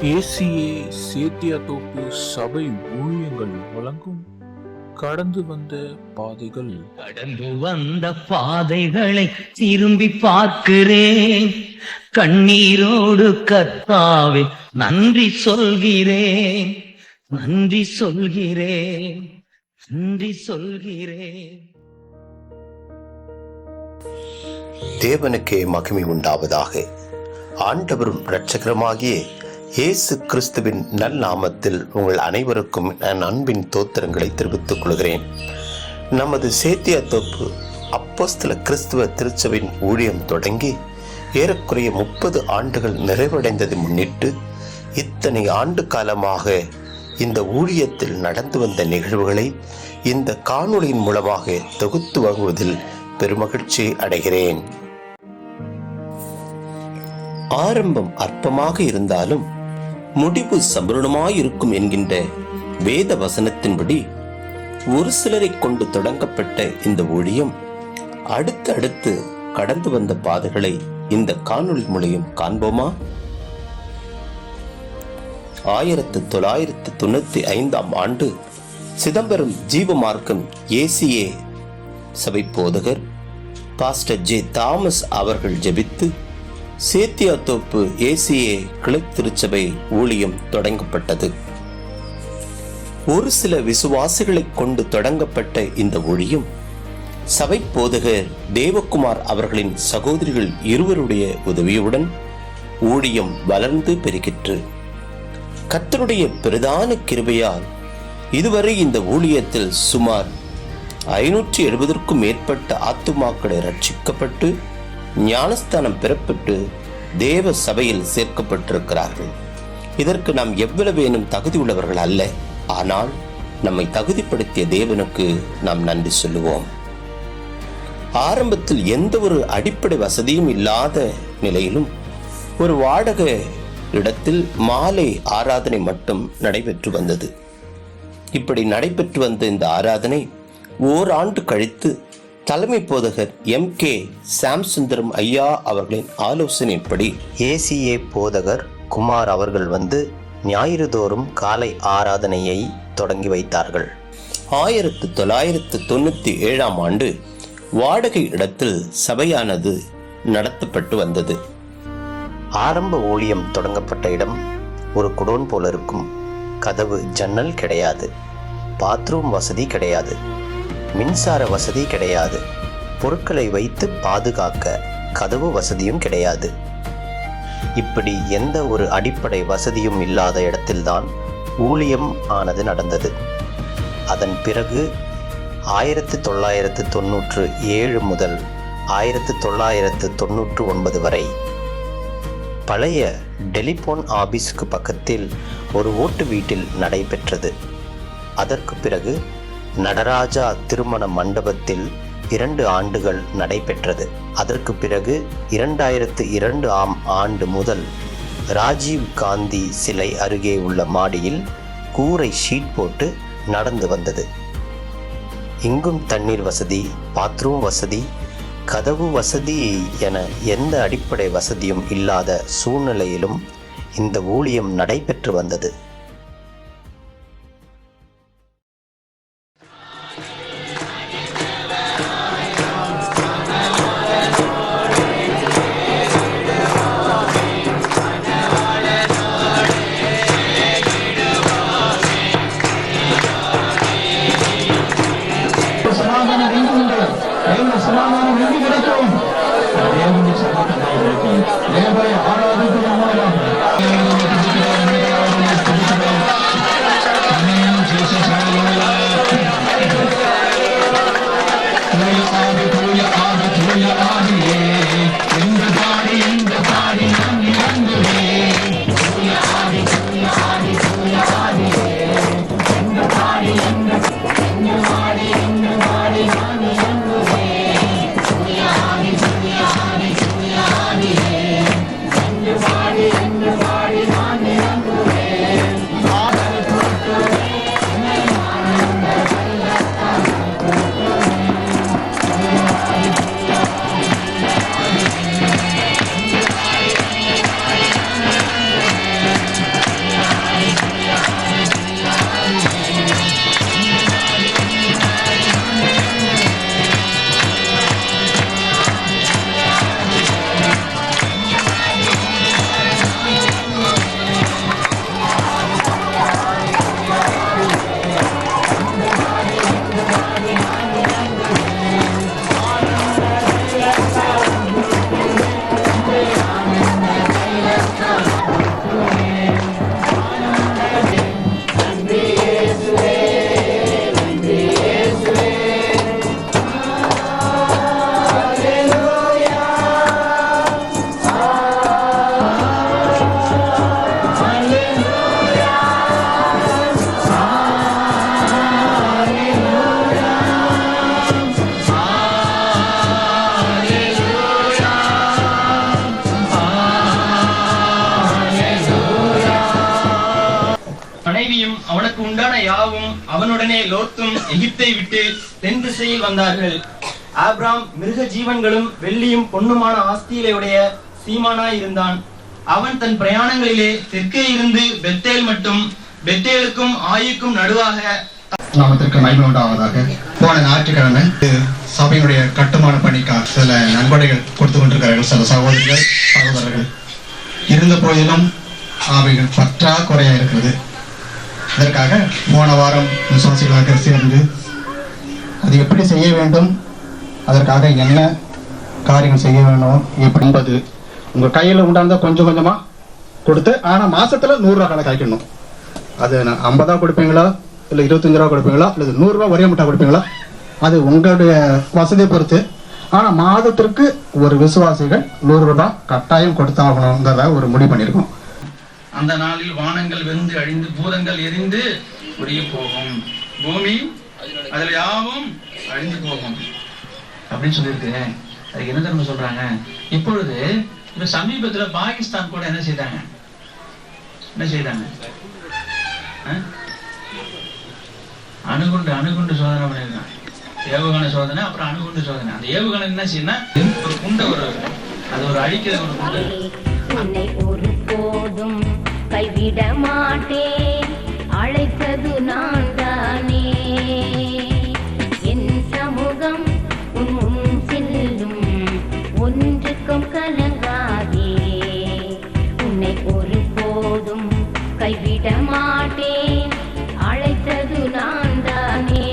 ACA Sethiyathoppu சபை ஊழியங்கள் வழங்கும் கடந்து வந்த பாதைகள். கடந்து வந்த பாதைகளை திரும்பி பார்க்கிறேன், கண்ணீரோடு கர்த்தாவே நன்றி சொல்கிறேன், நன்றி சொல்கிறேன், நன்றி சொல்கிறேன். தேவனுக்கே மகிமை உண்டாவதாக. ஆண்டவரும் இரட்சகருமாகிய இயேசு கிறிஸ்துவின் நல்நாமத்தில் உங்கள் அனைவருக்கும் நான் அன்பின் தோத்திரங்களை தெரிவித்துக் கொள்கிறேன். நமது சேத்தியாத்தோப்பு அப்போஸ்தல கிறிஸ்துவ திருச்சபையின் ஊழியம் தொடங்கி ஏறக்குறைய 30 ஆண்டுகள் நிறைவடைந்ததை முன்னிட்டு இத்தனை ஆண்டு காலமாக இந்த ஊழியத்தில் நடந்து வந்த நிகழ்வுகளை இந்த காணொளியின் மூலமாக தொகுத்து வழங்குவதில் பெருமகிழ்ச்சி அடைகிறேன். ஆரம்பம் அற்பமாக இருந்தாலும் முடிவு சம்பூர்ணமாயிருக்கும் என்கின்ற வேத வசனத்தின்படி ஒரு சிலரை கொண்டு தொடங்கப்பட்ட இந்த ஊழியம் அடுத்து கடந்து வந்த பாதைகளை இந்த காணொளி மூலம் காண்போமா? 1995 ஆண்டு சிதம்பரம் ஜீவமார்க்கம் ஏசிஏ சபை போதகர் பாஸ்டர் ஜே தாமஸ் அவர்கள் ஜெபித்து சேத்தியாத்தோப்பு ஏசிஏ கிளை திருச்சபை ஊழியம் தொடங்கப்பட்டது. ஒரு சில விசுவாசிகளை கொண்டு தொடங்கப்பட்ட இந்த ஊழியம் சபை போதகர் தேவகுமார் அவர்களின் சகோதரிகள் இருவருடைய உதவியுடன் ஊழியம் வளர்ந்து பெருகிற்று. கர்த்தருடைய பிரதான கிருபையால் இதுவரை இந்த ஊழியத்தில் சுமார் 570க்கும் மேற்பட்ட ஆத்துமாக்களை ரட்சிக்கப்பட்டு ஞானஸ்தானம் பெறப்பட்டு தேவ சபையில் சேர்க்கப்பட்டிருக்கிறார்கள். இதற்கு நாம் எவ்வளவேனும் தகுதி உள்ளவர்கள் அல்ல, ஆனால் நம்மை தகுதிப்படுத்திய தேவனுக்கு நாம் நன்றி சொல்லுவோம். ஆரம்பத்தில் எந்த ஒரு அடிப்படை வசதியும் இல்லாத நிலையிலும் ஒரு வாடகை இடத்தில் மாலை ஆராதனை மட்டும் நடைபெற்று வந்தது. இப்படி நடைபெற்று வந்த இந்த ஆராதனை ஓராண்டு கழித்து தலைமை போதகர் MK சாம்சுந்தரம் ஐயா அவர்களின் ஆலோசனைப்படி ஏசிஏ போதகர் குமார் அவர்கள் வந்து ஞாயிறு தோறும் காலை ஆராதனையை தொடங்கி வைத்தார்கள். 1997 ஆண்டு வாடகை இடத்தில் சபையானது நடத்தப்பட்டு வந்தது. ஆரம்ப ஊழியம் தொடங்கப்பட்ட இடம் ஒரு குடோன் போல இருக்கும். கதவு ஜன்னல் கிடையாது, பாத்ரூம் வசதி கிடையாது, மின்சார வசதி கிடையாது, பொருட்களை வைத்து பாதுகாக்க கதவு வசதியும் கிடையாது. இப்படி எந்த ஒரு அடிப்படை வசதியும் இல்லாத இடத்தில்தான் ஊழியம் ஆனது நடந்தது. அதன் பிறகு 1997 முதல் 1999 வரை பழைய டெலிபோன் ஆபீஸுக்கு பக்கத்தில் ஒரு ஓட்டு வீட்டில் நடைபெற்றது. அதற்கு பிறகு நடராஜா திருமண மண்டபத்தில் 2 ஆண்டுகள் நடைபெற்றது. அதற்கு பிறகு 2002 ஆண்டு முதல் ராஜீவ் காந்தி சிலை அருகே உள்ள மாடியில் கூரை ஷீட் போட்டு நடந்து வந்தது. இங்கும் தண்ணீர் வசதி, பாத்ரூம் வசதி, கதவு வசதி என எந்த அடிப்படை வசதியும் இல்லாத சூழ்நிலையிலும் இந்த ஊழியம் நடைபெற்று வந்தது. ஆராதிக்கும் தனக்கு உண்டான யாவும் அவனுடனே லோத்தும் எகிப்தை விட்டு தென் திசையில் வந்தார்கள். ஆபிராம் மிருக ஜீவன்களும் வெள்ளியும் பொன்னுமான ஆஸ்தியிலே சீமானாய் இருந்தான். அவன் தன் பிரயாணங்களிலே தெற்கே இருந்து பெத்தேல் மட்டும், பெத்தேலுக்கும் ஆயுக்கும் நடுவாக நாமத்திற்கு மகிமை உண்டாவதாக. போன ஞாயிற்றுக்கிழமை சபையினுடைய கட்டுமான பணிக்காக சில நன்கொடைகள் கொடுத்து கொண்டிருக்கிறார்கள் சில சகோதரர்கள். இருந்த போதிலும் அவைகள் பற்றாக்குறையா இருக்கிறது. இதற்காக போன வாரம் விசுவாசிகளாக சேர்ந்து அது எப்படி செய்ய வேண்டும், அதற்காக என்ன காரியங்கள் செய்ய வேணும் எப்படின்பது உங்க கையில உண்டாந்தா கொஞ்சம் கொஞ்சமா கொடுத்து, ஆனா மாசத்துல 100 ரூபா கணக்கு ஆக்கணும். அது 50 ரூபா கொடுப்பீங்களா, இல்லை 25 ரூபா கொடுப்பீங்களா, இல்லை 100 ரூபா ஒரே முட்டா கொடுப்பீங்களா, அது உங்களுடைய வசதியை பொறுத்து. ஆனா மாதத்திற்கு ஒரு விசுவாசிகள் 100 ரூபாய் கட்டாயம் கொடுத்தாகணுங்கிறத ஒரு முடிவு பண்ணியிருக்கோம். அந்த நாளில் வானங்கள் வெந்து அழிந்து பூதங்கள் எரிந்து ஒழிய போகும், பூமி அதில் யாவும் அழிந்து போகும் அப்படின்னு சொல்லியிருக்கு. அதுக்கு என்ன தெரியுமா சொல்றாங்க? இப்பொழுது இப்ப சமீபத்துல பாகிஸ்தான் கூட என்ன செய்தாங்க? அணுகுண்டு சோதனை பண்ணிருக்காங்க. ஏவுகணை சோதனை, அப்புறம் அணுகுண்டு சோதனை. அந்த ஏவுகணை என்ன செய்யணும், ஒரு குண்டை அது ஒரு அழிக்கிற ஒரு குண்டு. உன்னை ஒரு போதும் கைவிட மாட்டேன், அழைத்தது நான் தானே. என் சமூகம் உன் முன் செல்லும், ஒன்றுக்கும் கலங்காதே. உன்னை ஒரு போதும் கைவிட மாட்டேன், அழைத்தது நான் தானே.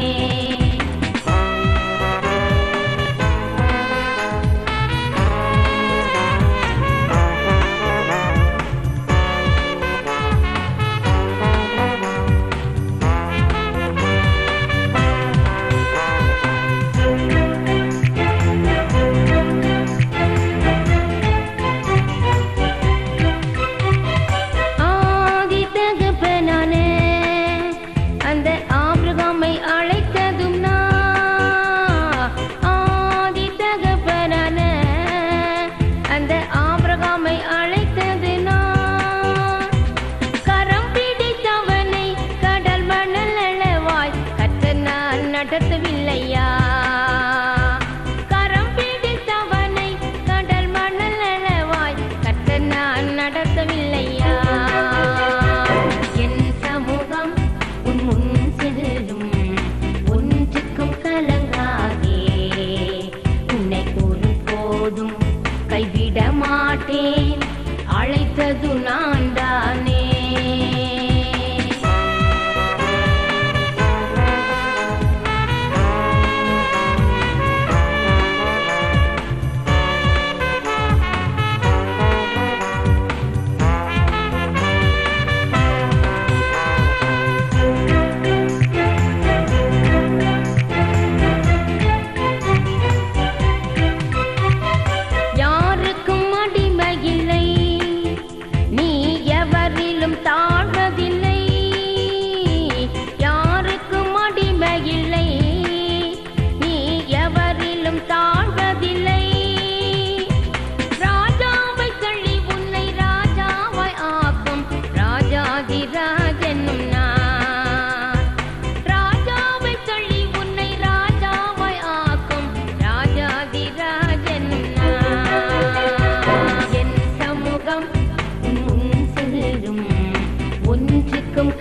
அழைத்தது நான் தானே.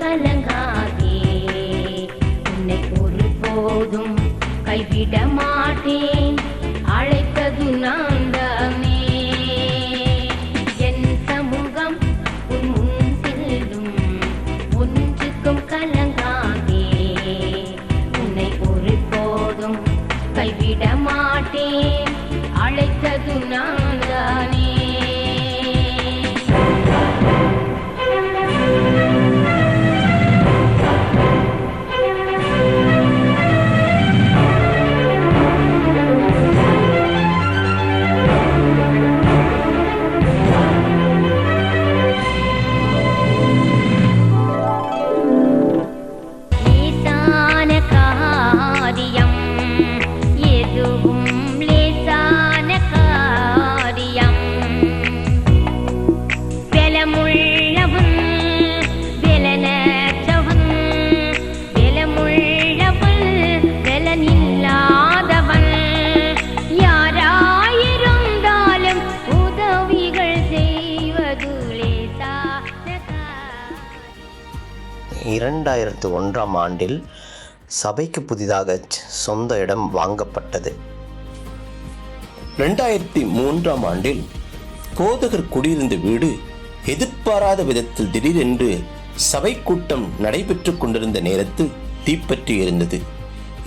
கலங்காதே, உன்னை ஒரு போதும் கைவிட மாட்டேன், அழைத்தது நான் தானே. என் சமூகம் உன் முன் செல்லும், ஒன்றுக்கும் கலங்காதே, உன்னை ஒரு போதும் கைவிட மாட்டேன், அழைத்தது நான் தானே. 2001 சபைக்கு புதிதாக சொந்த இடம் வாங்கப்பட்டது. 2003 போதகர் குடியிருந்த வீடு எதிர்பாராத விதத்தில் திடீரென்று சபை கூட்டம் நடைபெற்று கொண்டிருந்த நேரத்தில் தீப்பற்றி இருந்தது.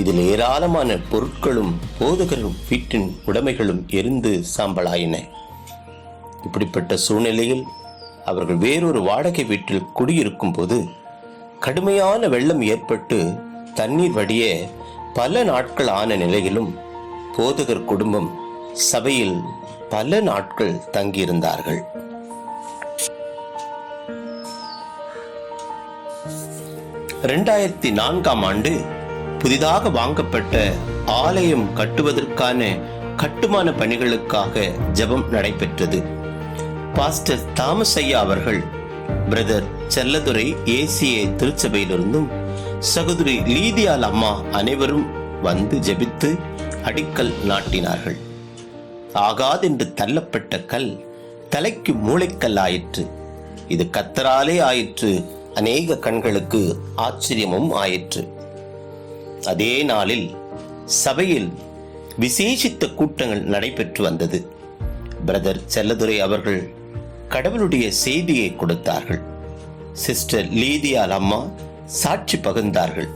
இதில் ஏராளமான பொருட்களும் போதகர் வீட்டின் உடைமைகளும் எரிந்து சாம்பலாயின. இப்படிப்பட்ட சூழ்நிலையில் அவர்கள் வேறொரு வாடகை வீட்டில் குடியிருக்கும் போது கடுமையான வெள்ளம் ஏற்பட்டு தண்ணீர் வடிய பல நாட்கள் ஆன நிலையிலும் போதகர் குடும்பம் சபையில் பல நாட்கள் தங்கியிருந்தார்கள். 2004 புதிதாக வாங்கப்பட்ட ஆலயம் கட்டுவதற்கான கட்டுமான பணிகளுக்காக ஜெபம் நடைபெற்றது. பாஸ்டர் தாமஸ் ஐயா அவர்கள் பிரதர் செல்லதுரை ஏசிஏ திருச்சபையிலிருந்தும் சகோதரி லீதியால் அம்மா அனைவரும் வந்து ஜெபித்து அடிக்கல் நாட்டினார்கள். ஆகாதென்று தள்ளப்பட்ட கல் தலைக்கு மூளைக்கல் ஆயிற்று. இது கர்த்தராலே ஆயிற்று. அநேக கண்களுக்கு ஆச்சரியமும் ஆயிற்று. அதே நாளில் சபையில் விசேஷித்த கூட்டங்கள் நடைபெற்று வந்தது. பிரதர் செல்லதுரை அவர்கள் கடவுளுடைய செய்தியை கொடுத்தார்கள். சிஸ்டர் லீதியால் அம்மா சாட்சி பகிர்ந்தார்கள்.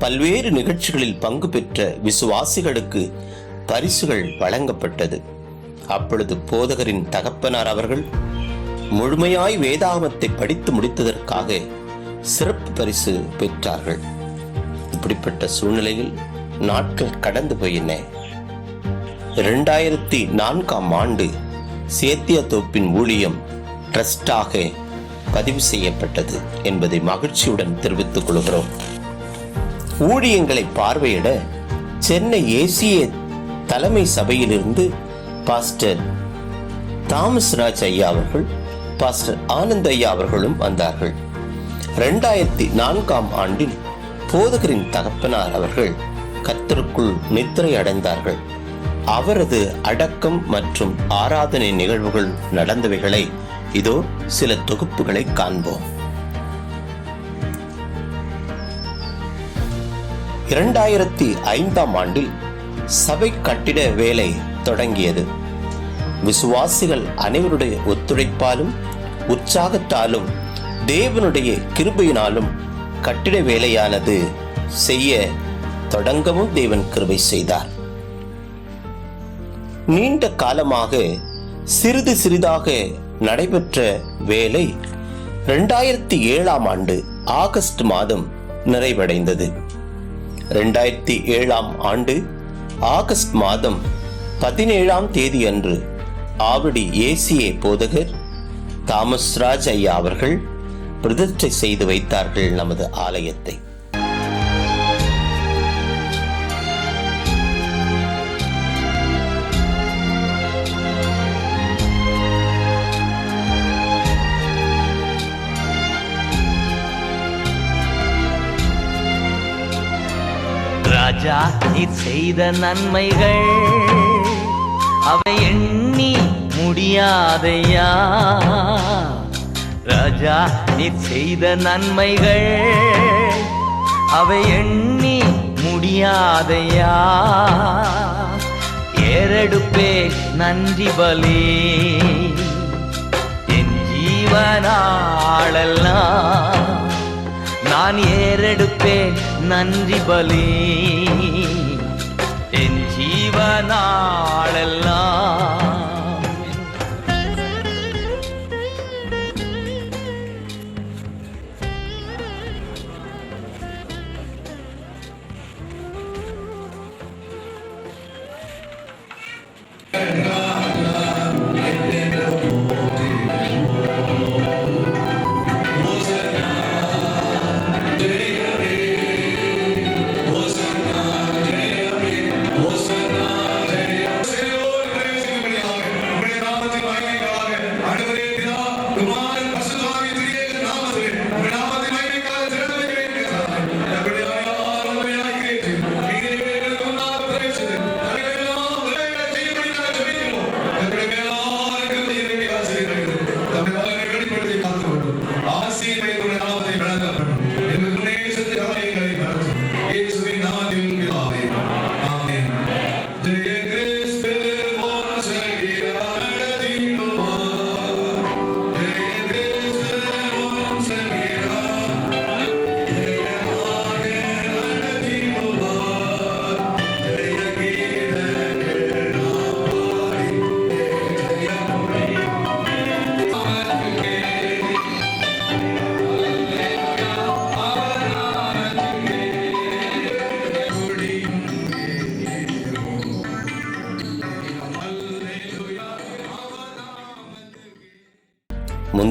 பல்வேறு நிகழ்ச்சிகளில் பங்கு பெற்ற விசுவாசிகளுக்கு பரிசுகள் வழங்கப்பட்டது. அப்பொழுது போதகரின் தகப்பனார் அவர்கள் முழுமையாய் வேதாகமத்தை படித்து முடித்ததற்காக சிறப்பு பரிசு பெற்றார்கள். இப்படிப்பட்ட சூழ்நிலையில் நாட்கள் கடந்து போயின. 2004 சேத்தியா தோப்பின் ஊழியம் ட்ரஸ்டாக பதிவு செய்யப்பட்டது என்பதை மகிழ்ச்சியுடன் தெரிவித்துக் கொள்கிறோம். ஊழியங்களை பார்வையிட சென்னை ஏசிஏ தலைமை சபையிலிருந்து பாஸ்டர் தாமஸ் ராஜ் ஐயா அவர்கள், பாஸ்டர் ஆனந்த் ஐயா அவர்களும் வந்தார்கள். 2004 போதகரின் தகப்பனார் அவர்கள் கர்த்தருக்குள் நித்திரை அடைந்தார்கள். அவரது அடக்கம் மற்றும் ஆராதனை நிகழ்வுகள் நடந்தவைகளை இதோ சில தொகுப்புகளை காண்போம். 2005 சபை கட்டிட வேலை தொடங்கியது. விசுவாசிகள் அனைவருடைய ஒத்துழைப்பாலும் உற்சாகத்தாலும் தேவனுடைய கிருபையினாலும் கட்டிட வேலையானது செய்ய தொடங்கவும் தேவன் கிருபை செய்தார். நீண்ட காலமாக சிறிது சிறிதாக நடைபெற்ற வேலை 2007 ஆகஸ்ட் மாதம் நிறைவடைந்தது. 2007 ஆகஸ்ட் மாதம் 17 அன்று ஆவடி ஏசிஏ போதகர் தாமஸ் ராஜ் ஐயா அவர்கள் பிரதிஷ்டை செய்து வைத்தார்கள் நமது ஆலயத்தை. ராஜா நீர் செய்த நன்மைகள் அவை எண்ணி முடியாதையா. ராஜா நீர் செய்த நன்மைகள் அவை எண்ணி முடியாதையா. ஏறெடுப்பே நன்றி பலி என் ஜீவனாளெல்லாம். நான் ஏறெடுப்பேன் நன்றி பலி என் ஜீவனாளெல்லாம்.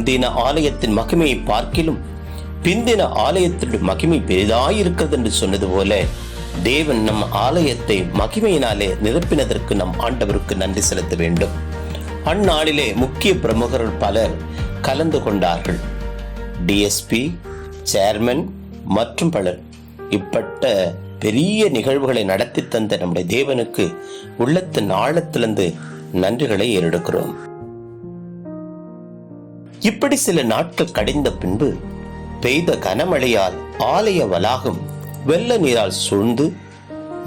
முந்தின ஆலயத்தின் மகிமையை பார்க்கிலும் பிந்தின ஆலயத்தினுடைய மகிமை பெரிதாயிருக்கிறது என்று சொன்னது போல தேவன் நம் ஆலயத்தை மகிமையினாலே நிரப்பினதற்கு நம் ஆண்டவருக்கு நன்றி செலுத்த வேண்டும். அந்நாளிலே முக்கிய பிரமுகர்கள் பலர் கலந்து கொண்டார்கள். டிஎஸ்பி, சேர்மன் மற்றும் பலர். இப்பட்ட பெரிய நிகழ்வுகளை நடத்தி தந்த நம்முடைய தேவனுக்கு உள்ளத்தின் ஆழத்திலிருந்து நன்றிகளை ஏறெடுக்கிறோம். இப்படி சில நாட்கள் கடிந்த பின்பு பெய்த கனமழையால் ஆலய வளாகம் வெள்ள நீரால் சூழ்ந்து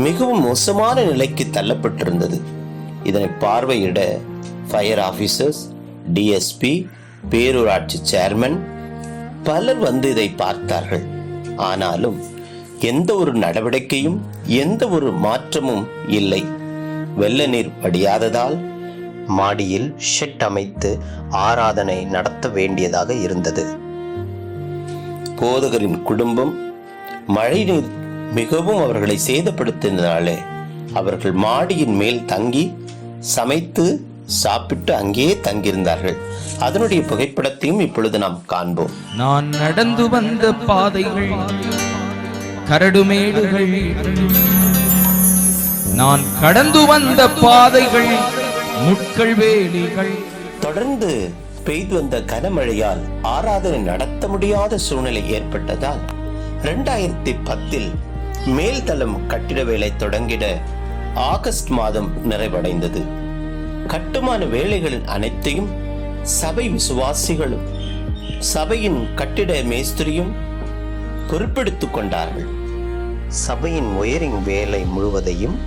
மிகவும் மோசமான நிலைக்கு தள்ளப்பட்டிருந்தது. இதனை பார்வையிட ஃபயர் ஆபீசர்ஸ், டிஎஸ்பி, பேரூராட்சி சேர்மன் பலர் வந்து இதை பார்த்தார்கள். ஆனாலும் எந்த ஒரு நடவடிக்கையும் எந்த ஒரு மாற்றமும் இல்லை. வெள்ள நீர் வடியாததால் மாடியில் ஷெட் அமைத்து ஆராதனை நடத்த வேண்டியதாக இருந்தது. போதகரின் குடும்பம் மழை நீர் மிகவும் அவர்களை சேதப்படுத்தினாலே அவர்கள் மாடியின் மேல் தங்கி சமைத்து சாப்பிட்டு அங்கேயே தங்கியிருந்தார்கள். அதனுடைய புகைப்படத்தையும் இப்பொழுது நாம் காண்போம். நான் நடந்து வந்த பாதைகள் கரடுமேடுகள், நான் கடந்து வந்த பாதைகள் முட்கள் வேலிகள். தொடர்ந்து பெய்து வந்த கனமழையால் ஆராதனை நடத்த முடியாத சூழ்நிலை ஏற்பட்டதால் 2010 மேல்தளம் கட்டிட வேலை தொடங்கிட ஆகஸ்ட் மாதம் நிறைவடைந்தது. கட்டுமான வேலைகளின் அனைத்தையும் சபை விசுவாசிகளும் சபையின் கட்டிட மேஸ்திரியும் பொறுப்பெடுத்துக் கொண்டார்கள். சபையின் ஒயரிங் வேலை முழுவதையும்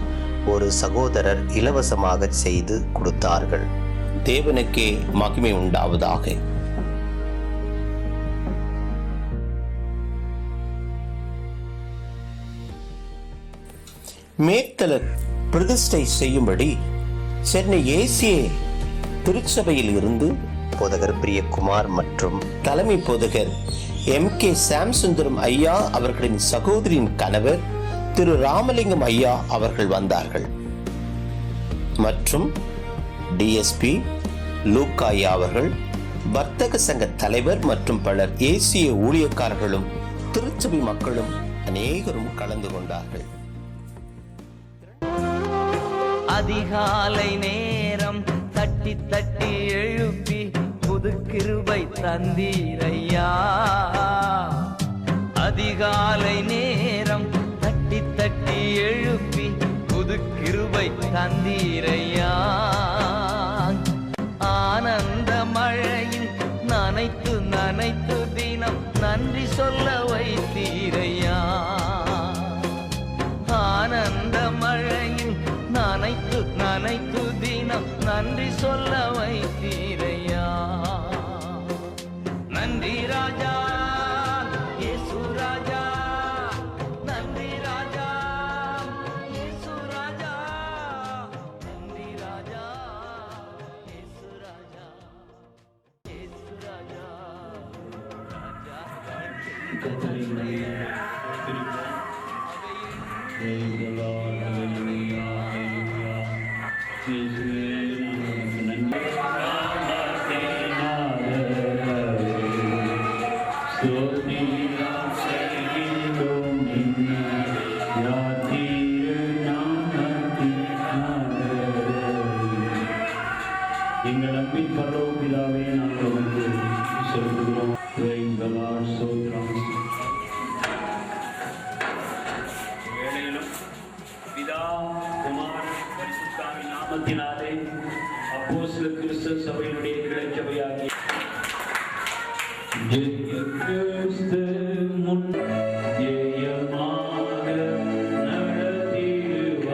ஒரு சகோதரர் இலவசமாக செய்து கொடுத்தார்கள். தேவனுக்கே மகிமை உண்டாவதாக. மேற்தல பிரதிஷ்டை செய்யும்படி சென்னை ஏசிய திருச்சபையில் இருந்து போதகர் பிரியகுமார் மற்றும் தலைமை போதகர் MK சாம்சுந்தரம் ஐயா அவர்களின் சகோதரியின் கணவர் திரு ராமலிங்கம் ஐயா அவர்கள் வந்தார்கள். மற்றும் டிஎஸ்பி லூக்கா ஐயா அவர்கள், வர்த்தக சங்க தலைவர் மற்றும் பலர், ஏசிய ஊழியக்காரர்களும் திருச்சபை மக்களும் அநேகரும் கலந்து கொண்டார்கள். அதிகாலை நேரம் தட்டி தட்டி எழுப்பி புது கிருபை தந்தீரையா. அதிகாலை நேரம் தட்டி தட்டி எழுப்பி புது கிருபை தந்தீரையா. ஆனந்த மழையில் நனைத்து நனைத்து தினம் நன்றி சொல்ல வைத்தீரையா. ஆனந்த மழையில் நனைத்து நனைத்து தினம் நன்றி சொல்ல வைத்தீரையா. நன்றி ராஜா இயேசு ராஜா, நன்றி ராஜா இயேசு ராஜா, நன்றி ராஜா இயேசு ராஜா, இயேசு ராஜா ராஜா. எங்கள் அன்பின் பரலோக பிதாவே, நாங்கள் வந்து செலுத்துகிறோம். வேளையிலும் பிதா குமார் பரிசுத்தாவின் நாமத்தினாலே அப்போஸ்தலர் கிறிஸ்து சபையினுடைய கிளைச்சபையாகிய கிறிஸ்து முன் ஜெயமாக நடத்திடுவார்.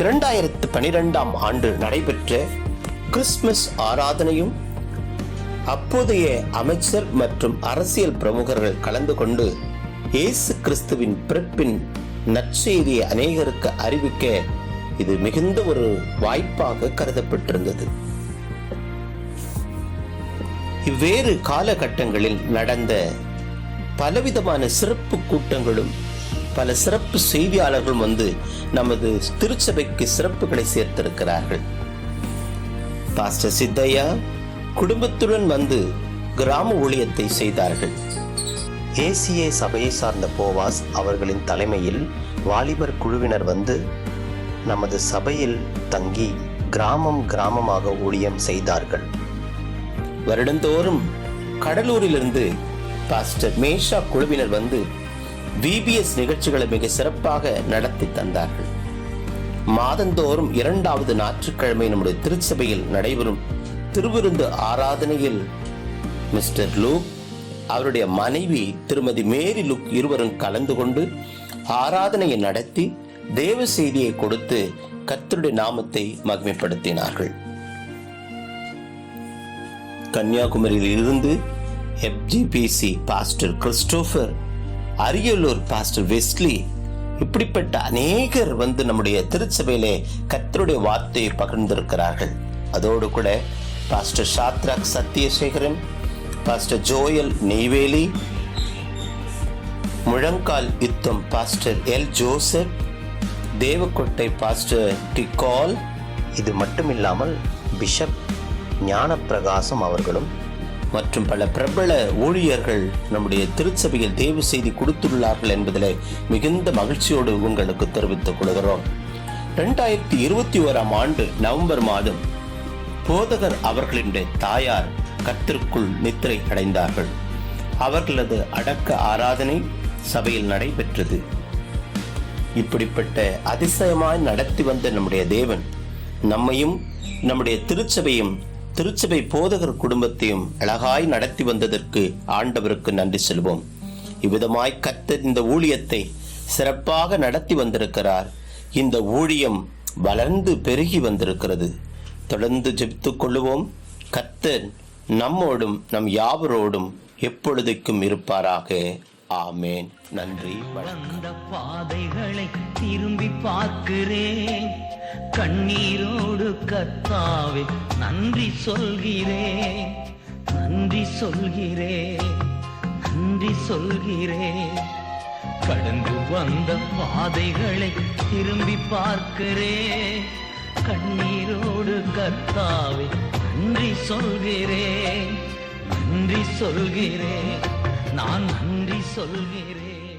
2012 ஆண்டு நடைபெற்ற கிறிஸ்துமஸ் ஆராதனையும் அப்போதைய அமைச்சர் மற்றும் அரசியல் பிரமுகர்கள் கலந்து கொண்டு இயேசு கிறிஸ்துவின் பிறப்பின் நற்செய்தியை அநேகருக்கு அறிவிக்க இது மிகுந்த ஒரு வாய்ப்பாக கருதப்பட்டிருந்தது. இவ்வேறு காலகட்டங்களில் நடந்த பலவிதமான சிறப்பு கூட்டங்களும் பல சிறப்பு செய்தியாளர்களும் வந்து நமது திருச்சபைக்கு சிறப்புகளை சேர்த்திருக்கிறார்கள். பாஸ்டர் சித்தையா குடும்பத்துடன் வந்து கிராம ஊழியத்தை செய்தார்கள். ஏசிஏ சபையை சார்ந்த போவாஸ் அவர்களின் தலைமையில் வாலிபர் குழுவினர் வந்து நமது சபையில் தங்கி கிராமம் கிராமமாக ஊழியம் செய்தார்கள். வருடந்தோறும் கடலூரிலிருந்து பாஸ்டர் மேஷா குழுவினர் வந்து விபிஎஸ் நிகழ்ச்சிகளை மிக சிறப்பாக நடத்தி தந்தார்கள். மாதந்தோறும் 2வது ஞாயிற்றுக்கிழமை நம்முடைய திருச்சபையில் நடைபெறும் திருவிருந்து ஆராதனையில் மிஸ்டர் லூக் அவருடைய மனைவி திருமதி மேரி லுக் இருவரும் கலந்து கொண்டு ஆராதனையை நடத்தி தேவ செய்தியை கொடுத்து கர்த்தருடைய நாமத்தை மகிமைப்படுத்தினார்கள். கன்னியாகுமரியில் இருந்து FGPC pastor Christopher, Ariyalur pastor Wesley, இப்படிப்பட்ட அநேகர் வந்து நம்முடைய திருச்சபையிலே கர்த்தருடைய வார்த்தையை பகிர்ந்திருக்கிறார்கள். அதோடு கூட pastor Shadrach Sathyasekaran, pastor Joel Neyveli, முழங்கால் யுத்தம் pastor L Joseph, Devakottai pastor டிகால், இது மட்டுமில்லாமல் பிஷப் ஞானப்பிரகாசம் அவர்களும் மற்றும் பல பிரபல ஊழியர்கள் நம்முடைய திருச்சபையில் தேவ செய்தி கொடுத்துள்ளார்கள் என்பதில் மிகுந்த மகிழ்ச்சியோடு உங்களுக்கு தெரிவித்துக் கொள்கிறோம். 2021 ஆண்டு நவம்பர் மாதம் போதகர் அவர்களின் தாயார் கர்த்தருக்குள் நித்திரை அடைந்தார்கள். அவர்களது அடக்க ஆராதனை சபையில் நடைபெற்றது. இப்படிப்பட்ட அதிசயமாய் நடத்தி வந்த நம்முடைய தேவன் நம்மையும் நம்முடைய திருச்சபை போதகர் குடும்பத்தையும் அழகாய் நடத்தி வந்ததற்கு ஆண்டவருக்கு நன்றி சொல்வோம். இவ்விதமாய் கர்த்தர் இந்த ஊழியத்தை சிறப்பாக நடத்தி வந்திருக்கிறார். இந்த ஊழியம் வளர்ந்து பெருகி வந்திருக்கிறது. தொடர்ந்து ஜெபித்துக் கொள்ளுவோம். கர்த்தர் நம்மோடும் நம் யாவரோடும் எப்பொழுதுக்கும் இருப்பாராக. ஆமேன். நன்றி. வந்த பாதைகளை திரும்பி பார்க்கிறேன், கண்ணீரோடு கர்த்தாவே நன்றி சொல்கிறேன், நன்றி சொல்கிறேன், நன்றி சொல்கிறேன். கடந்து வந்த பாதைகளை திரும்பி பார்க்கிறேன், கண்ணீரோடு கர்த்தாவே நன்றி சொல்கிறேன், நன்றி சொல்கிறேன், நான் நன்றி சொல்கிறேன்.